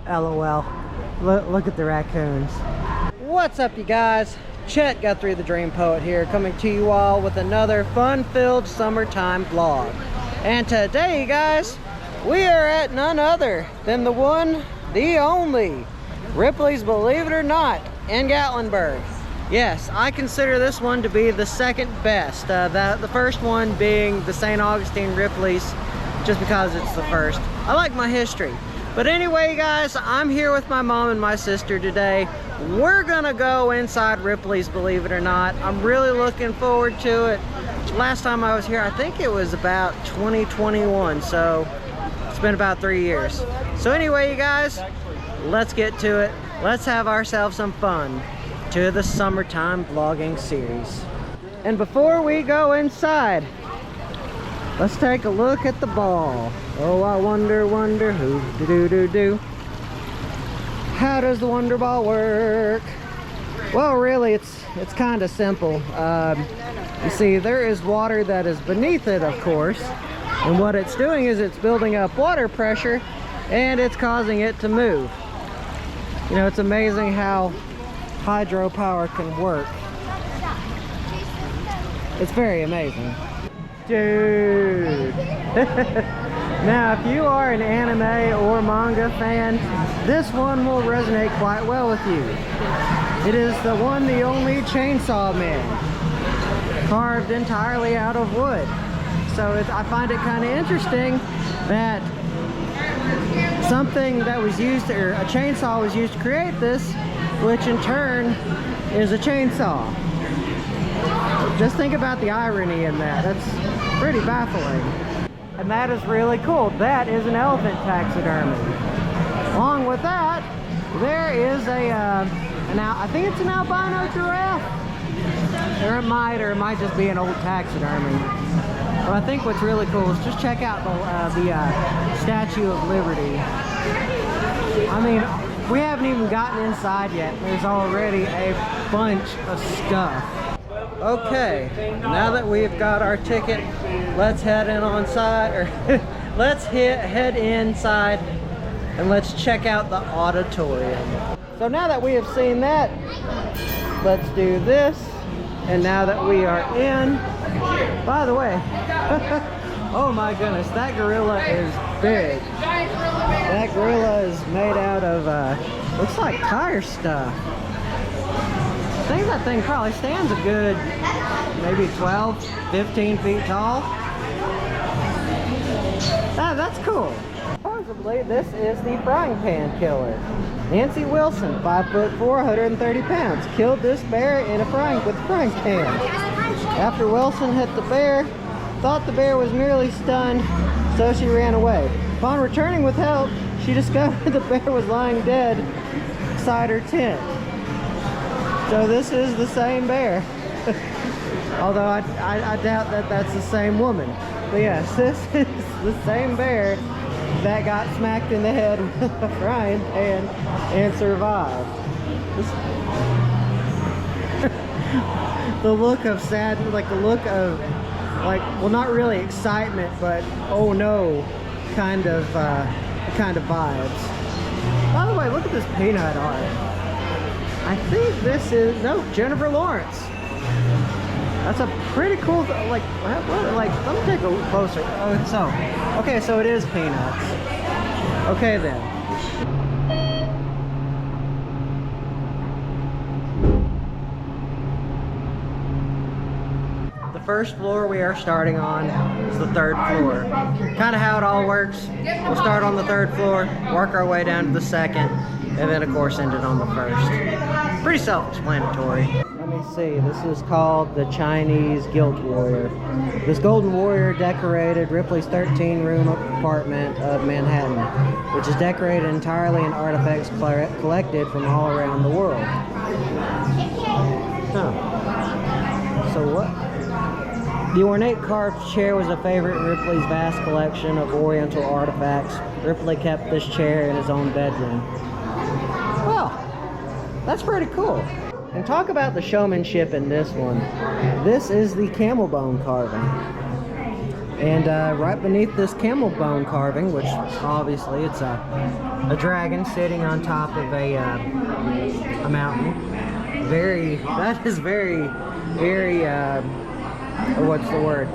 LOL. Look at the raccoons. What's up, you guys? Chet-Guthrie, the Dream Poet here, coming to you all with another fun-filled summertime vlog. And today, you guys, we are at none other than the one, the only, Ripley's Believe It or Not in Gatlinburg. Yes, I consider this one to be the second best. The first one being the St. Augustine Ripley's, just because it's the first. I like my history. But anyway, guys, I'm here with my mom and my sister today. We're gonna go inside Ripley's Believe It or Not. I'm really looking forward to it. Last time I was here, I think it was about 2021, so it's been about 3 years. So anyway, you guys, let's get to it. Let's have ourselves some fun to the summertime vlogging series. And before we go inside, let's take a look at the ball. Oh, I wonder who do. How does the wonder ball work? Well, really, it's kind of simple. You see, there is water that is beneath it, of course, and what it's doing is it's building up water pressure and it's causing it to move. You know, it's amazing how hydropower can work. It's very amazing. Dude. Now, if you are an anime or manga fan, this one will resonate quite well with you. It is the one, the only Chainsaw Man, carved entirely out of wood. So I find it kind of interesting that something that was used, or a chainsaw was used to create this, which in turn is a chainsaw. Just think about the irony in that. That's pretty baffling. And that is really cool. That is an elephant taxidermy. Along with that, there is I think it's an albino giraffe. Or it might just be an old taxidermy. But I think what's really cool is just check out the Statue of Liberty. I mean, we haven't even gotten inside yet. There's already a bunch of stuff. Okay, now that we've got our ticket, let's head head inside and let's check out the auditorium. So now that we have seen that, let's do this. And now that we are in, by the way, oh my goodness, that gorilla is big. That gorilla is made out of, looks like tire stuff. I think that thing probably stands a good, maybe 12, 15 feet tall. That's cool. Supposedly, this is the frying pan killer. Nancy Wilson, 5'4", 130 pounds, killed this bear with a frying pan. After Wilson hit the bear, thought the bear was merely stunned, so she ran away. Upon returning with help, she discovered the bear was lying dead beside her tent. So this is the same bear. Although I doubt that that's the same woman. But yes, this is the same bear that got smacked in the head with a frying pan and survived. The look of sadness, like the look of, well, not really excitement, but oh no, kind of vibes. By the way, look at this peanut art. I think this is, no, Jennifer Lawrence. That's a pretty cool, let me take a closer. Okay, so it is Peanuts. Okay then. The first floor we are starting on is the third floor. Kind of how it all works. We'll start on the third floor, work our way down to the second, and then of course end it on the first. Pretty self-explanatory. Let me see, this is called the Chinese Guild Warrior. This golden warrior decorated Ripley's 13-room apartment of Manhattan, which is decorated entirely in artifacts collected from all around the world. Huh. So what? The ornate carved chair was a favorite in Ripley's vast collection of Oriental artifacts. Ripley kept this chair in his own bedroom. Well, that's pretty cool. And talk about the showmanship in this one. This is the camel bone carving. And right beneath this camel bone carving, which obviously it's a dragon sitting on top of a mountain. That is very, what's the word?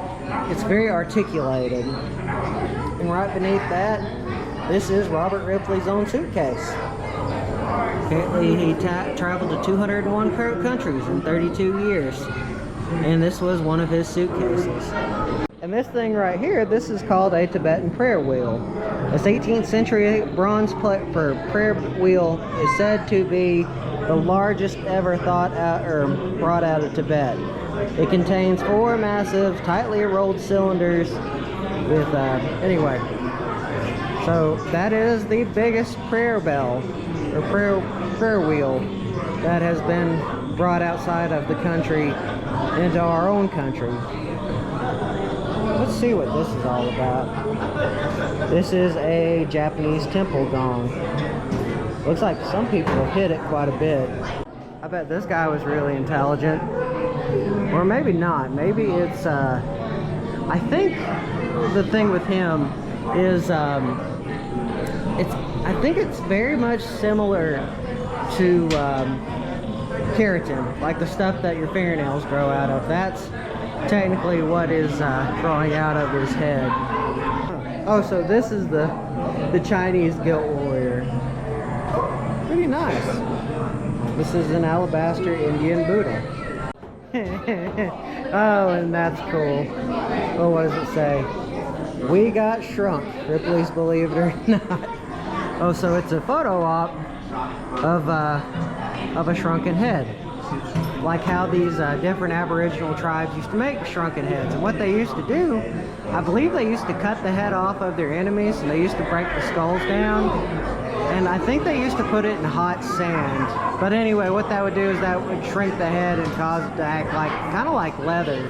It's very articulated. And right beneath that, this is Robert Ripley's own suitcase. Apparently he traveled to 201 countries in 32 years. And this was one of his suitcases. And this thing right here, this is called a Tibetan prayer wheel. This 18th century bronze prayer wheel is said to be the largest ever thought out or brought out of Tibet. It contains 4 massive, tightly rolled cylinders with, anyway. So that is the biggest prayer bell, or prayer wheel that has been brought outside of the country into our own country. Let's see what this is all about. This is a Japanese temple gong. Looks like some people have hit it quite a bit. I bet this guy was really intelligent. Or maybe not. Maybe it's, I think the thing with him is, I think it's very much similar to keratin, like the stuff that your fingernails grow out of. That's technically what is growing out of his head. Oh, so this is the Chinese guilt warrior. Pretty nice. This is an alabaster Indian Buddha. Oh, and that's cool. Oh, what does it say? We got shrunk. Ripley's Believe It or Not. Oh, so it's a photo op of a shrunken head. Like how these different Aboriginal tribes used to make shrunken heads. And what they used to do, I believe they used to cut the head off of their enemies, and they used to break the skulls down. And I think they used to put it in hot sand. But anyway, what that would do is that would shrink the head and cause it to act like, kind of like leather.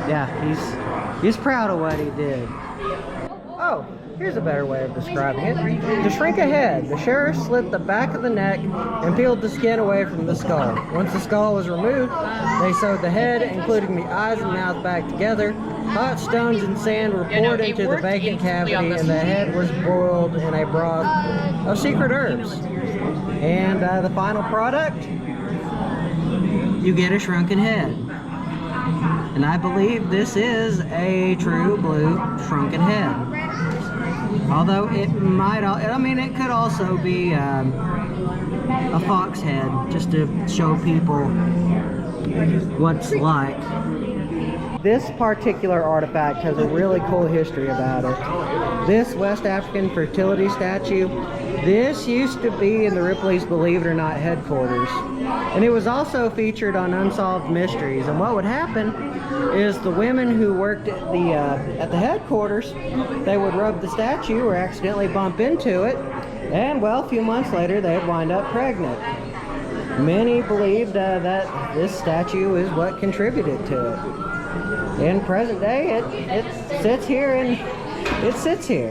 Yeah, he's proud of what he did. Oh, here's a better way of describing it. To shrink a head, the sheriff slit the back of the neck and peeled the skin away from the skull. Once the skull was removed, they sewed the head, including the eyes and mouth, back together. Hot stones and sand were poured into the vacant cavity, and the head was boiled in a broth of secret herbs. And the final product, you get a shrunken head. And I believe this is a true blue shrunken head. Although it might, it could also be a fox head, just to show people what's like. This particular artifact has a really cool history about it. This West African fertility statue, this used to be in the Ripley's Believe It or Not headquarters. And it was also featured on Unsolved Mysteries. And what would happen is the women who worked at the headquarters, they would rub the statue or accidentally bump into it, and well, a few months later they'd wind up pregnant. Many believed that this statue is what contributed to it. In present day, it sits here, and it sits here.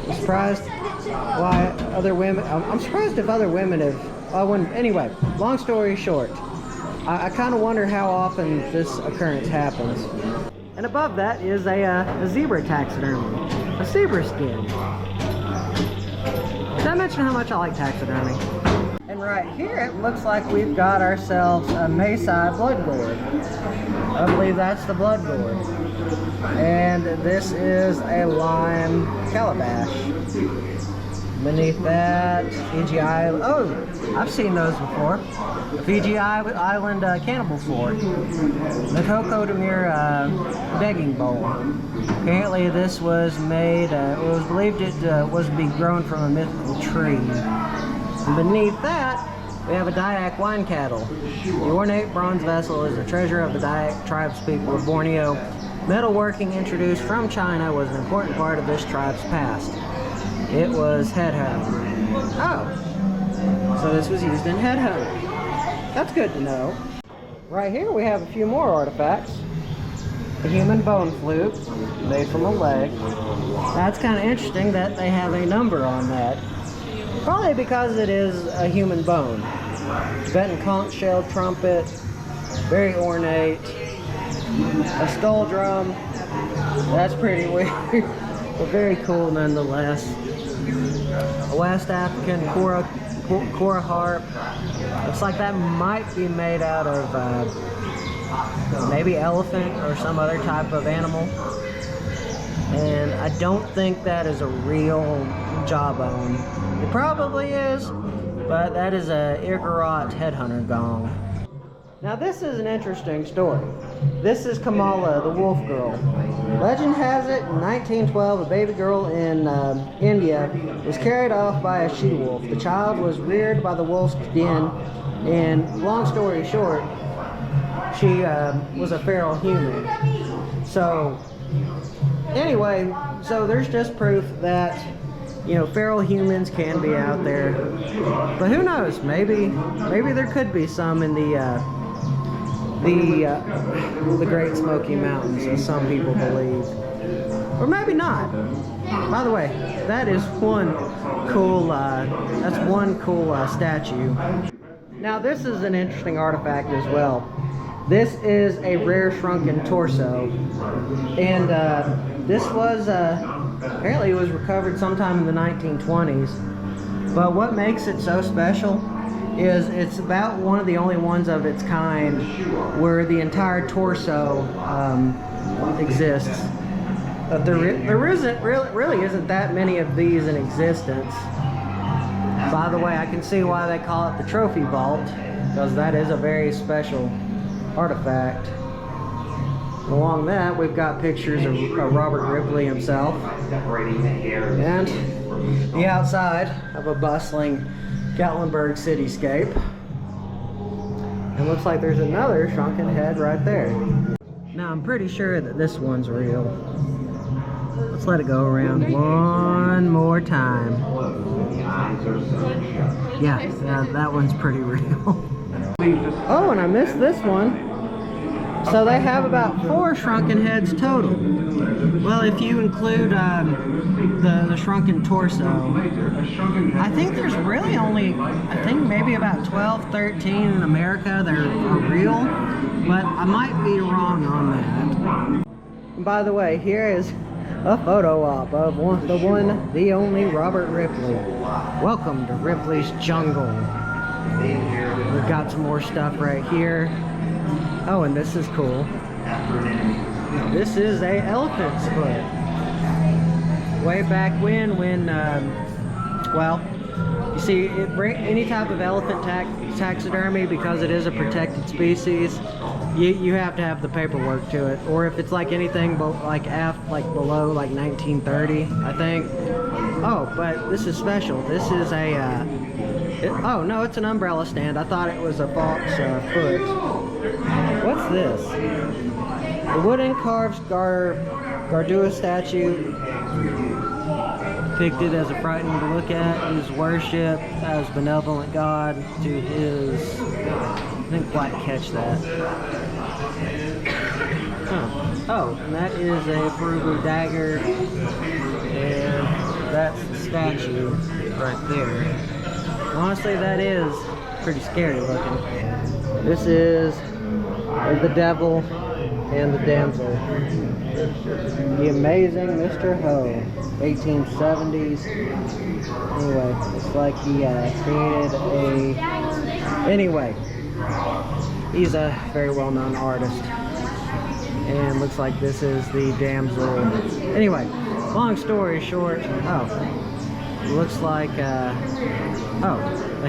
I'm surprised why other women, I'm surprised if other women have, anyway, long story short, I kind of wonder how often this occurrence happens. And above that is a zebra taxidermy, a zebra skin. Did I mention how much I like taxidermy? And right here, it looks like we've got ourselves a Maasai blood gourd. I believe that's the blood gourd. And this is a lime calabash. Beneath that, Fiji Island. Oh, I've seen those before. The Fiji Island cannibal fort. The Coco Demir begging bowl. Apparently this was made, it was believed it was to be grown from a mythical tree. And beneath that, we have a Dayak wine kettle. The ornate bronze vessel is a treasure of the Dayak tribes people of Borneo. Metalworking introduced from China was an important part of this tribe's past. It was headhunting. Oh, so this was used in headhunting. That's good to know. Right here we have a few more artifacts. A human bone flute made from a leg. That's kind of interesting that they have a number on that. Probably because it is a human bone. Tibetan conch-shell trumpet, very ornate. A skull drum, That's pretty weird, but very cool nonetheless. A West African Kora harp. Looks like that might be made out of maybe elephant or some other type of animal. And I don't think that is a real jawbone. It probably is, but that is a Igorot headhunter gong. Now this is an interesting story. This is Kamala, the wolf girl. Legend has it, in 1912, a baby girl in India was carried off by a she-wolf. The child was reared by the wolf's den, and long story short, she was a feral human. So, anyway, so there's just proof that, you know, feral humans can be out there. But who knows? Maybe there could be some in the Great Smoky Mountains, as some people believe, or maybe not. By the way, that is one cool. That's one cool statue. Now this is an interesting artifact as well. This is a rare shrunken torso, and this was apparently it was recovered sometime in the 1920s. But what makes it so special is it's about one of the only ones of its kind where the entire torso exists. There really isn't that many of these in existence. By the way, I can see why they call it the trophy vault, because that is a very special artifact. Along that, we've got pictures of Robert Ripley himself, and the outside of a bustling Gatlinburg cityscape. And looks like there's another shrunken head right there. Now I'm pretty sure that this one's real. Let's let it go around one more time. Yeah, that one's pretty real. Oh, and I missed this one. So they have about 4 shrunken heads total. Well, if you include the shrunken torso, I think there's really only, I think maybe about 12, 13 in America that are real, but I might be wrong on that. By the way, here is a photo op of the only Robert Ripley. Welcome to Ripley's Jungle. We've got some more stuff right here. Oh, and this is cool. This is a elephant's foot. Way back when well, you see, any type of elephant taxidermy, because it is a protected species, you have to have the paperwork to it. Or if it's like anything like below like 1930, I think. Oh, but this is special. This is a oh no, it's an umbrella stand. I thought it was a fox foot. What's this? The wooden carved Gardua statue, depicted as a frightening to look at, his worship as benevolent God to his, I think Black catch that. Oh, and that is a Peruvian dagger, and that's the statue right there. Honestly, that is pretty scary looking. This is the devil and the damsel. The amazing Mr. Ho, 1870s. Anyway, it's like he created anyway, he's a very well-known artist. And looks like this is the damsel. Anyway, long story short, looks like, the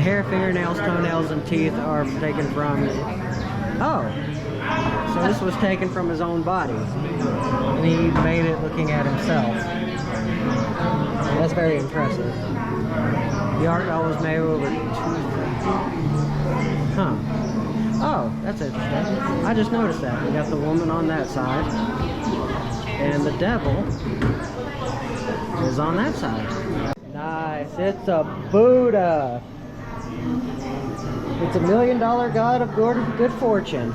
hair, fingernails, toenails, and teeth are taken from, so this was taken from his own body, and he made it looking at himself. That's very impressive. The art was made over 2. Oh, that's interesting. I just noticed that. We got the woman on that side, and the devil is on that side. Nice. It's a Buddha. It's $1 million god of good fortune.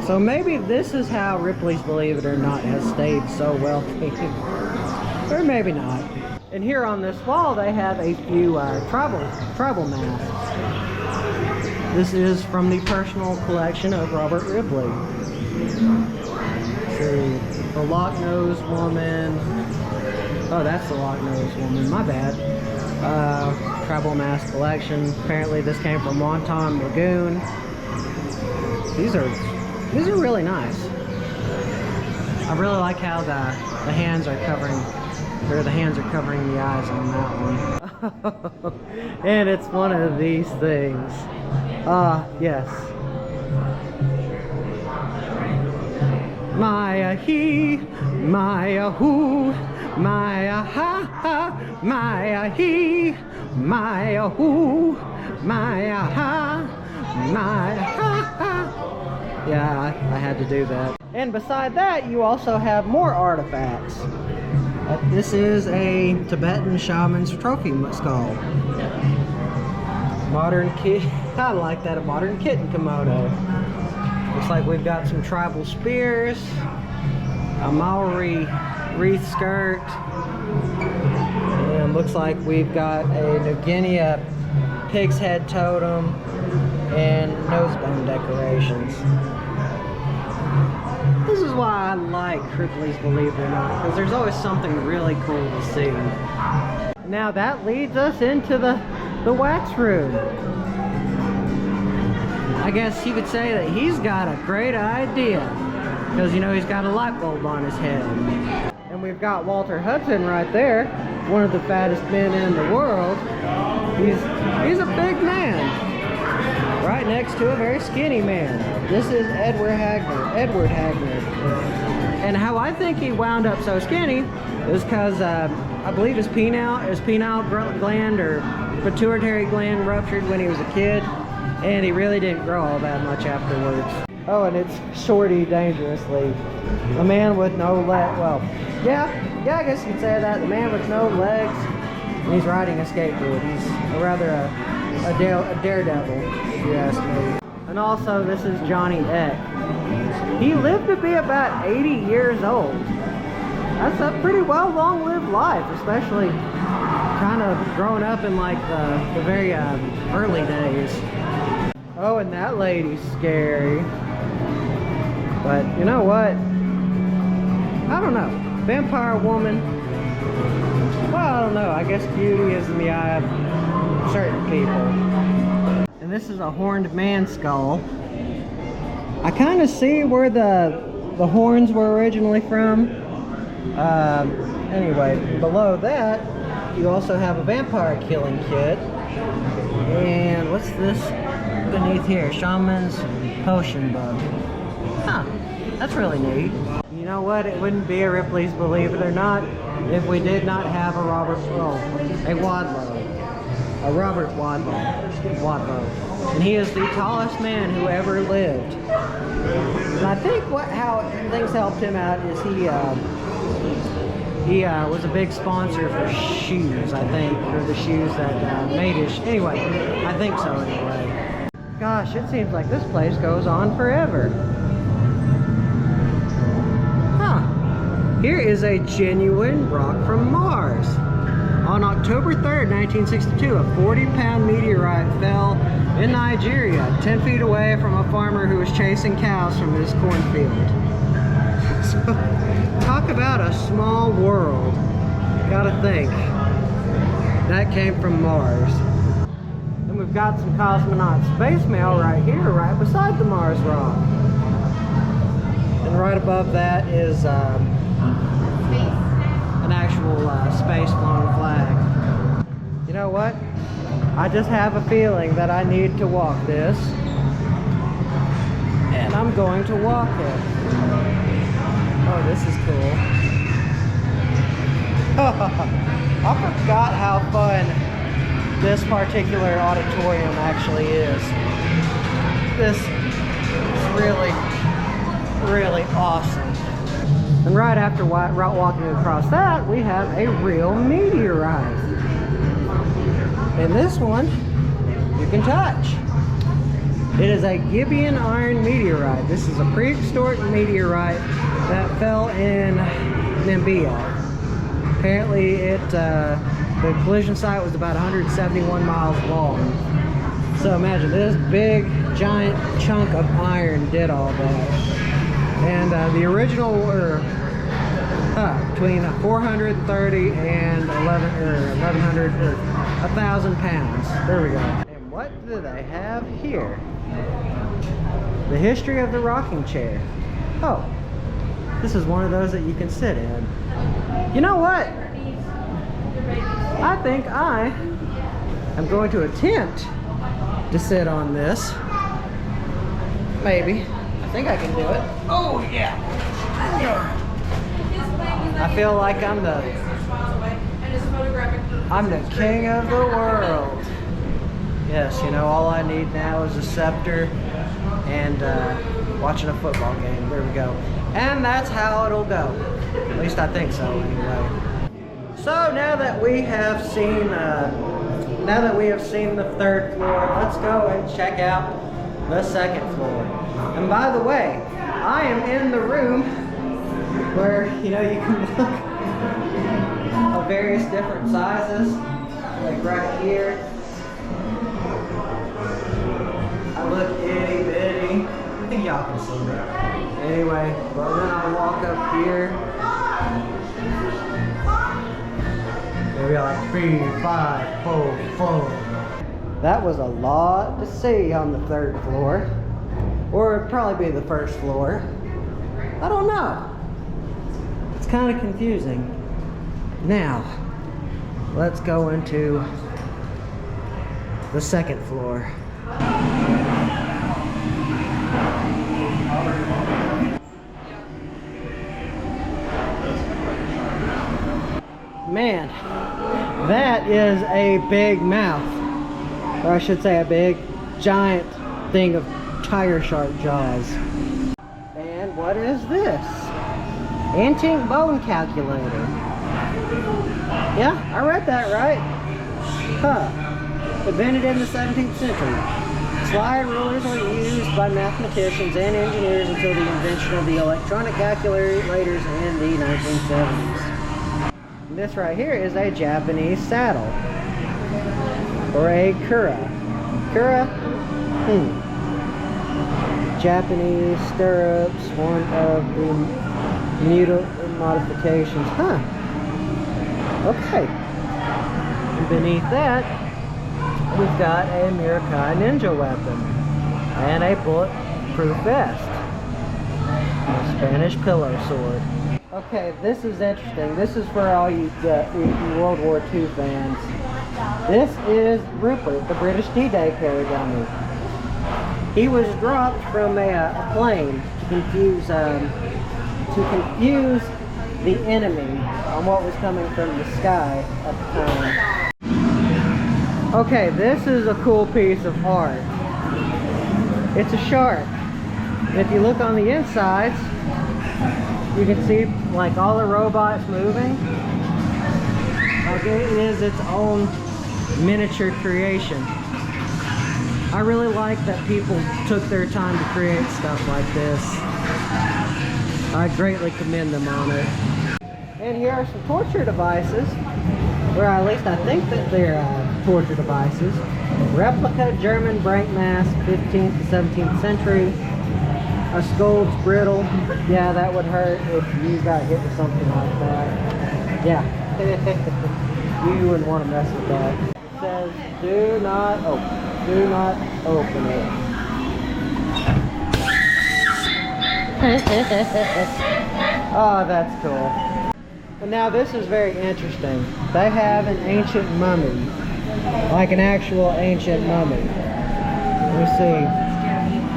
So maybe this is how Ripley's, believe it or not, has stayed so wealthy. Or maybe not. And here on this wall they have a few tribal masks. This is from the personal collection of Robert Ripley. Let's see. The Loch-Nose Woman. Oh, that's the Loch-Nose Woman. My bad. Tribal Mask Collection. Apparently this came from Wonton Lagoon. These are really nice. I really like how the hands are covering, or the hands are covering the eyes on that one. And it's one of these things. Yes. My he, my who, my ha ha, my he, my who, my ha, my ha ha. Yeah, I had to do that. And beside that, you also have more artifacts. This is a Tibetan shaman's trophy skull. Modern kit. I like that, a modern kitten kimono. Looks like we've got some tribal spears, a Maori wreath skirt, and looks like we've got a New Guinea pig's head totem and nose bone decorations. This is why I like Ripley's Believe It or Not, because there's always something really cool to see. Now that leads us into the wax room. I guess you could say that he's got a great idea, because, you know, he's got a light bulb on his head. And we've got Walter Hudson right there, one of the fattest men in the world. He's a big man, right next to a very skinny man. This is Edward Hagner. And how I think he wound up so skinny is because I believe his penile gland or pituitary gland ruptured when he was a kid, and he really didn't grow all that much afterwards. Oh, and it's Shorty Dangerously. A man with no leg. Well, yeah, I guess you could say that. The man with no legs, and he's riding a skateboard. He's a daredevil, if you ask me. And also, this is Johnny Eck. He lived to be about 80 years old. That's a pretty well long-lived life, especially kind of growing up in like the very early days. Oh, and that lady's scary. But you know what? I don't know. Vampire woman. Well, I don't know. I guess beauty is in the eye of certain people. And this is a horned man skull. I kind of see where the horns were originally from. Anyway, below that, you also have a vampire killing kit. And what's this beneath here? Shaman's potion book. Huh, that's really neat. You know what? It wouldn't be a Ripley's Believe It or Not if we did not have a Robert Wadlow. And he is the tallest man who ever lived. And I think how things helped him out is he was a big sponsor for shoes, I think, or the shoes that made his. Anyway, I think so anyway. Gosh, it seems like this place goes on forever. Huh. Here is a genuine rock from Mars. On October 3rd, 1962, a 40-pound meteorite fell in Nigeria, 10 feet away from a farmer who was chasing cows from his cornfield. So, talk about a small world. Gotta think. That came from Mars. And we've got some cosmonaut space mail right here, right beside the Mars rock. And right above that is an actual space flown flag. You know what? I just have a feeling that I need to walk this. And I'm going to walk it. Oh, this is cool. I forgot how fun this particular auditorium actually is. This is really, really awesome. And right after walking across that, we have a real meteorite. And this one, you can touch. It is a Gibeon iron meteorite. This is a prehistoric meteorite that fell in Namibia. Apparently the collision site was about 171 miles long. So imagine this big, giant chunk of iron did all that. And the original, or Between 430 and 1100 or 1,000 pounds. There we go. And what do they have here? The history of the rocking chair. Oh, this is one of those that you can sit in. You know what? I think I am going to attempt to sit on this. Maybe. I think I can do it. Oh yeah. I feel like I'm the king of the world. Yes, you know, all I need now is a scepter and watching a football game. There we go. And that's how it'll go. At least I think so, anyway. So now that we have seen the third floor, let's go and check out the second floor. And by the way, I am in the room where, you know, you can look of various different sizes, like right here. I look itty bitty. I think y'all can see me. Anyway, but then I walk up here. Maybe like 3, 5, 4, 4. That was a lot to see on the third floor. Or it'd probably be the first floor. I don't know. It's kind of confusing. Now, let's go into the second floor. Man, that is a big mouth. Or I should say a big, giant thing of tiger shark jaws. And what is this? Antique bone calculator. Yeah, I read that right. Huh. Invented in the 17th century. Slide rulers were used by mathematicians and engineers until the invention of the electronic calculators in the 1970s. This right here is a Japanese saddle. Or a kura. Kura? Japanese stirrups, one of the modifications. Huh. Okay. And beneath that, we've got a Mirakai ninja weapon. And a bulletproof vest. A Spanish pillow sword. Okay, this is interesting. This is for all you World War II fans. This is Ripley, the British D-Day carrier dummy. He was dropped from a plane to confuse the enemy on what was coming from the sky at the time. Okay, this is a cool piece of art. It's a shark. If you look on the insides, you can see like all the robots moving. Like it is its own miniature creation. I really like that people took their time to create stuff like this. I greatly commend them on it. And here are some torture devices, or at least I think that they're torture devices. Replica German brake mask, 15th to 17th century. A Scold's brittle. Yeah, that would hurt if you got hit with something like that. Yeah. You wouldn't want to mess with that. It says, do not open. Do not open it. Oh, that's cool. And now this is very interesting. They have an ancient mummy. Like an actual ancient mummy. Let me see.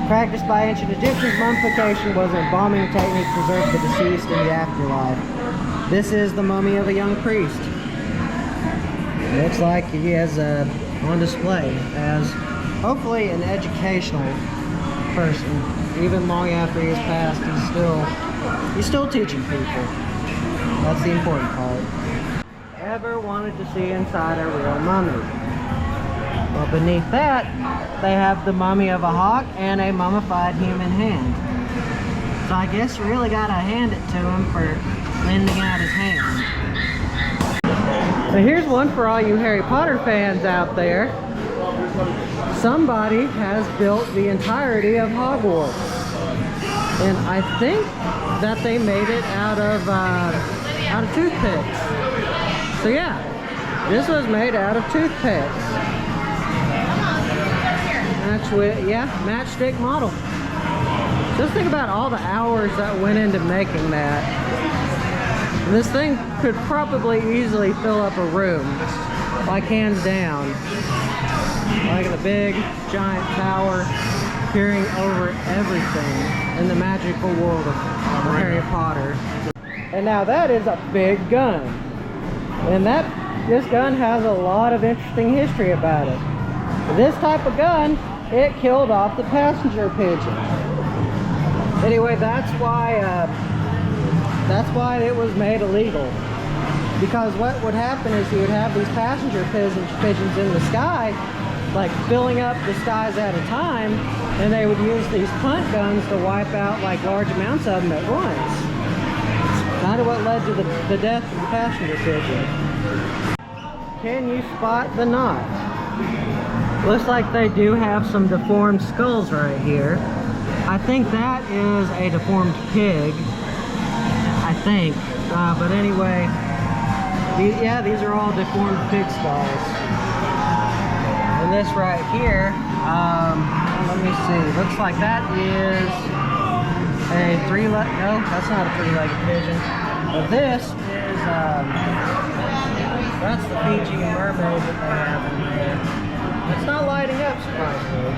Practiced by ancient Egyptians, mummification was an embalming technique to preserve the deceased in the afterlife. This is the mummy of a young priest. Looks like he has on display as hopefully an educational person. Even long after he has passed, he's still teaching people. That's the important part. Ever wanted to see inside a real mummy? Well, beneath that, they have the mummy of a hawk and a mummified human hand. So I guess you really gotta hand it to him for lending out his hand. So here's one for all you Harry Potter fans out there. Somebody has built the entirety of Hogwarts. And I think that they made it out of out of toothpicks. So yeah, this was made out of toothpicks. Yeah, matchstick model. Just think about all the hours that went into making that. This thing could probably easily fill up a room, like hands down. Like in a big, giant tower, peering over everything in the magical world of Harry Potter. And now that is a big gun. And this gun has a lot of interesting history about it. This type of gun, it killed off the passenger pigeon. Anyway, that's why it was made illegal. Because what would happen is you would have these passenger pigeons in the sky, like filling up the skies at a time, and they would use these punt guns to wipe out like large amounts of them at once. It's kind of what led to the death of the passenger pigeon. Can you spot the knot? Looks like they do have some deformed skulls right here. I think that is a deformed pig. I think. But anyway, these are all deformed pig skulls. And this right here, let me see. Looks like that is a no, that's not a three-legged pigeon. But this is, that's the Fiji mermaid that they have in there. It's not lighting up, surprisingly.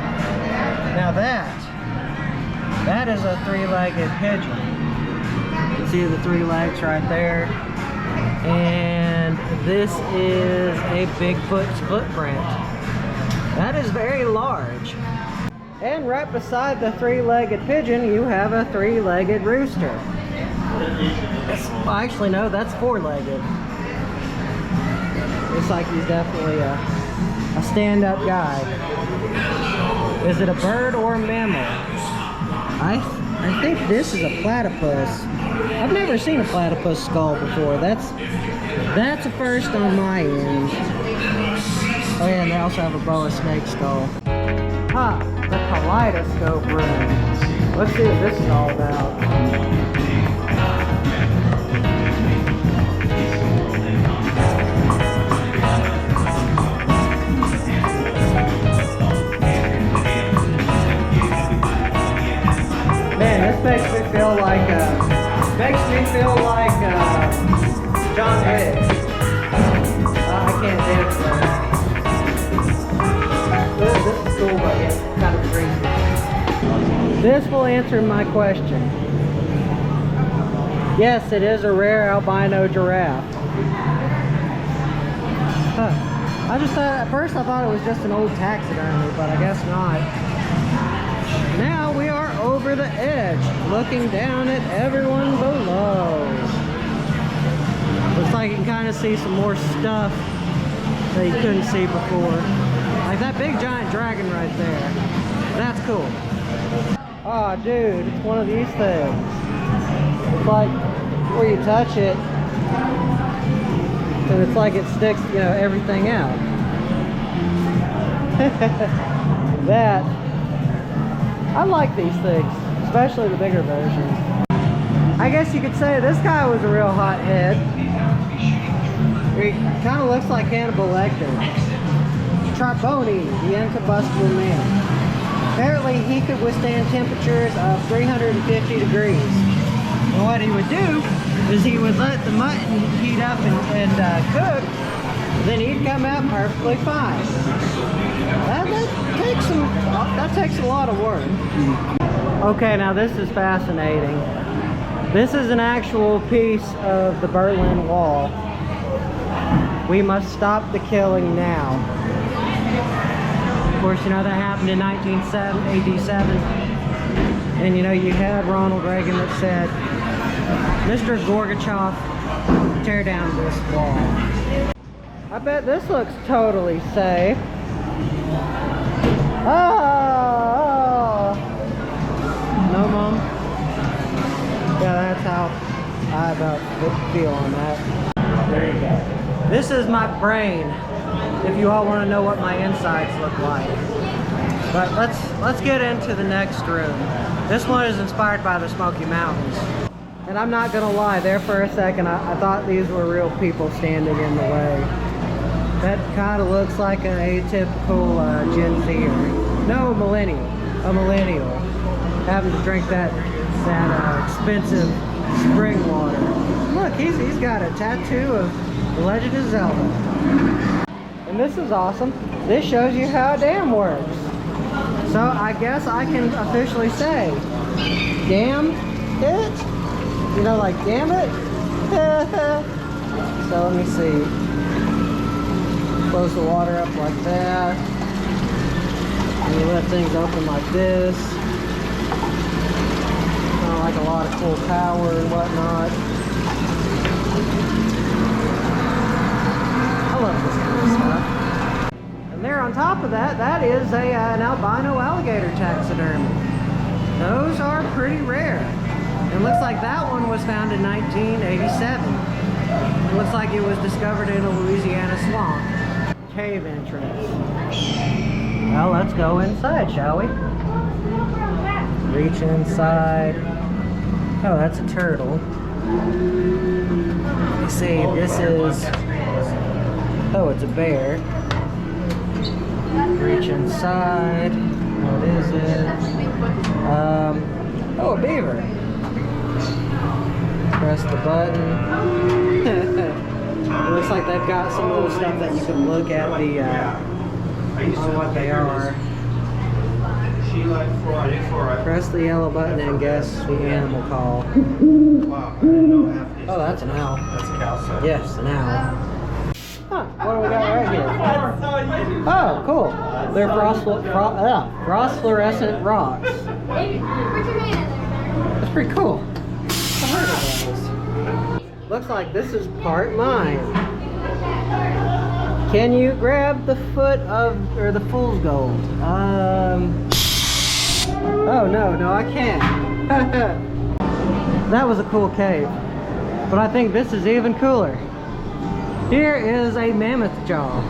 Now that is a three-legged pigeon. You can see the three legs right there. And this is a Bigfoot's footprint. That is very large. And right beside the three-legged pigeon, you have a three-legged rooster. Well, actually, no, that's four-legged. Looks like he's definitely a stand-up guy. Is it a bird or a mammal? I think this is a platypus. I've never seen a platypus skull before. That's a first on my end. Oh yeah, and they also have a boa snake skull. Ah, the kaleidoscope room. Let's see what this is all about. Makes me feel like John Wick. I can't dance though. This is cool, but it's kind of crazy. This will answer my question. Yes, it is a rare albino giraffe. I just thought, at first I thought it was just an old taxidermy, but I guess not. Now we are over the edge, looking down at everyone below. Looks like you can kind of see some more stuff that you couldn't see before. Like that big giant dragon right there. That's cool. Oh, dude, it's one of these things. It's like where you touch it, and it's like it sticks, everything out. I like these things, especially the bigger versions. I guess you could say this guy was a real hothead. He kind of looks like Hannibal Lecter. Triboni, the incombustible man. Apparently he could withstand temperatures of 350 degrees. And what he would do is he would let the mutton heat up and cook, then he'd come out perfectly fine. That takes a lot of work. Okay, now this is fascinating. This is an actual piece of the Berlin Wall. We must stop the killing now. Of course, that happened in 1987. And you had Ronald Reagan that said, Mr. Gorbachev, tear down this wall. I bet this looks totally safe. Oh! No, Mom? Yeah, that's how I about feel on that. There you go. This is my brain, if you all want to know what my insides look like. But let's get into the next room. This one is inspired by the Smoky Mountains. And I'm not gonna lie, there for a second, I thought these were real people standing in the way. That kind of looks like an atypical Gen Z, no, a millennial, having to drink that expensive spring water. Look, he's got a tattoo of The Legend of Zelda. And this is awesome. This shows you how a dam works. So I guess I can officially say, damn it. You know, like, damn it. So let me see. Close the water up like that. And you let things open like this. Kind of like a lot of cool power and whatnot. I love this kind of stuff. And there on top of that, that is an albino alligator taxidermy. Those are pretty rare. It looks like that one was found in 1987. It looks like it was discovered in a Louisiana swamp. Cave entrance. Well, let's go inside, shall we? Reach inside. Oh, that's a turtle. Let me see, this is... Oh, it's a bear. Reach inside. What is it? Oh, a beaver. Press the button. It looks like they've got some little stuff that you can look at the on what they are. Press the yellow button and guess the animal call. Oh, that's an owl. That's a cow. Yes, an owl. Huh, what do we got right here? Oh, cool. They're phosphorescent rocks. That's pretty cool. I heard of those. Looks like this is part mine. Can you grab the foot of, or the fool's gold? Oh no, I can't. That was a cool cave. But I think this is even cooler. Here is a mammoth jaw.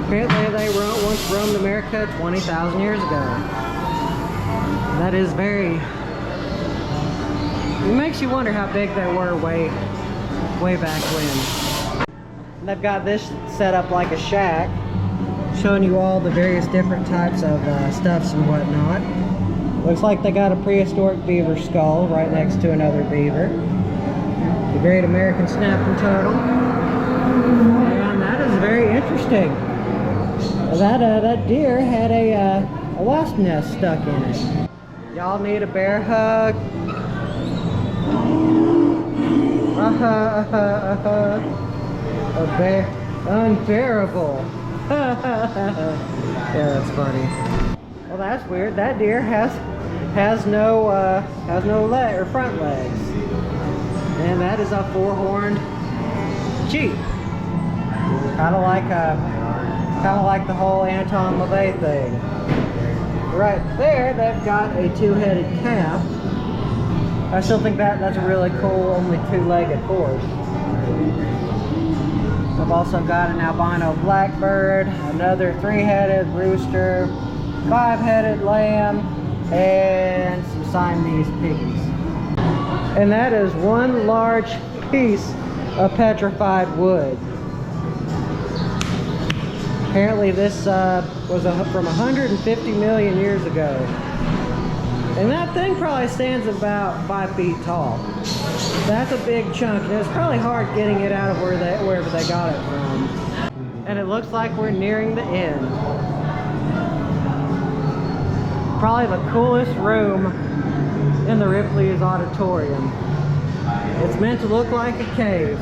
Apparently they once roamed America 20,000 years ago. That is very... It makes you wonder how big they were way back when. And they've got this set up like a shack, showing you all the various different types of stuffs and whatnot. Looks like they got a prehistoric beaver skull right next to another beaver. The Great American Snapping Turtle. And that is very interesting. That deer had a wasp nest stuck in it. Y'all need a bear hug? A bear, unbearable. Yeah, that's funny. Well, that's weird. That deer has no leg or front legs, and that is a four-horned sheep. Kind of like the whole Anton LaVey thing. Right there, they've got a two-headed calf. I still think that's a really cool, only two-legged horse. I've also got an albino blackbird, another three-headed rooster, five-headed lamb, and some Siamese piggies. And that is one large piece of petrified wood. Apparently this was from 150 million years ago. And that thing probably stands about 5 feet tall. That's a big chunk, and it's probably hard getting it out of wherever they got it from. And it looks like we're nearing the end. Probably the coolest room in the Ripley's auditorium. It's meant to look like a cave.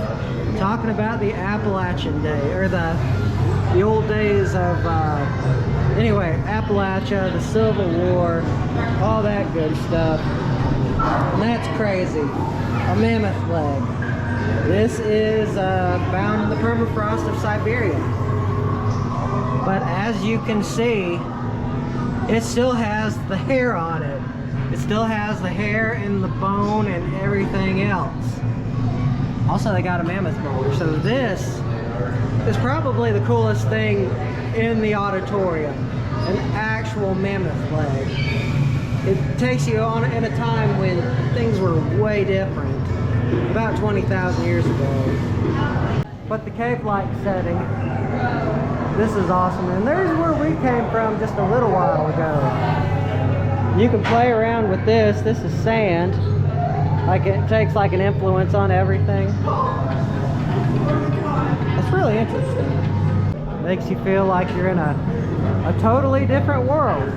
Talking about the Appalachian day, or the old days of, anyway, Appalachia, the Civil War, all that good stuff. And that's crazy. A mammoth leg. This is found in the permafrost of Siberia. But as you can see, it still has the hair on it. It still has the hair and the bone and everything else. Also, they got a mammoth boulder. So this is probably the coolest thing in the auditorium. An actual mammoth leg. it takes you on in a time when things were way different, about 20,000 years ago. But the cave-like setting, this is awesome. And there's where we came from just a little while ago. You can play around with this. This is sand. Like it takes like an influence on everything. That's really interesting. Makes you feel like you're in a totally different world.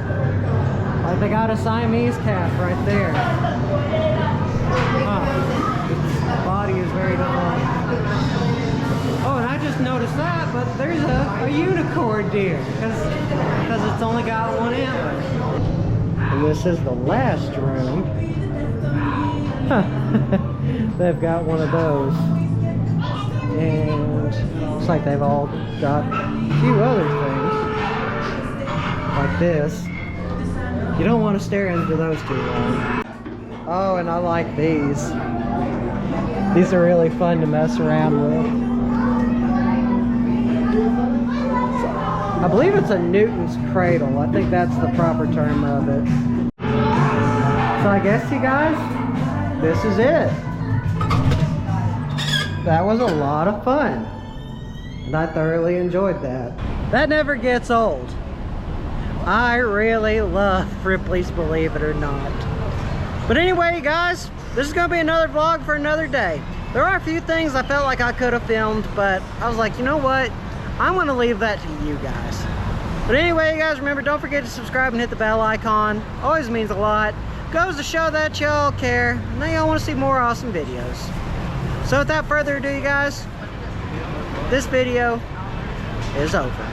Like they got a Siamese cat right there. Its body is very deformed. Oh, and I just noticed that, but there's a unicorn deer because it's only got one antler. And this is the last room. They've got one of those. And looks like they've all got a few other things. Like this. You don't want to stare into those too long. Oh, and I like these. These are really fun to mess around with. I believe it's a Newton's cradle. I think that's the proper term of it. So I guess, you guys, this is it. That was a lot of fun. And I thoroughly enjoyed that. That never gets old. I really love Ripley's Believe It or Not. But anyway, you guys, this is going to be another vlog for another day. There are a few things I felt like I could have filmed, but I was like, you know what? I'm going to leave that to you guys. But anyway, you guys, remember, don't forget to subscribe and hit the bell icon. Always means a lot. Goes to show that y'all care. And now y'all want to see more awesome videos. So without further ado, you guys, this video is over.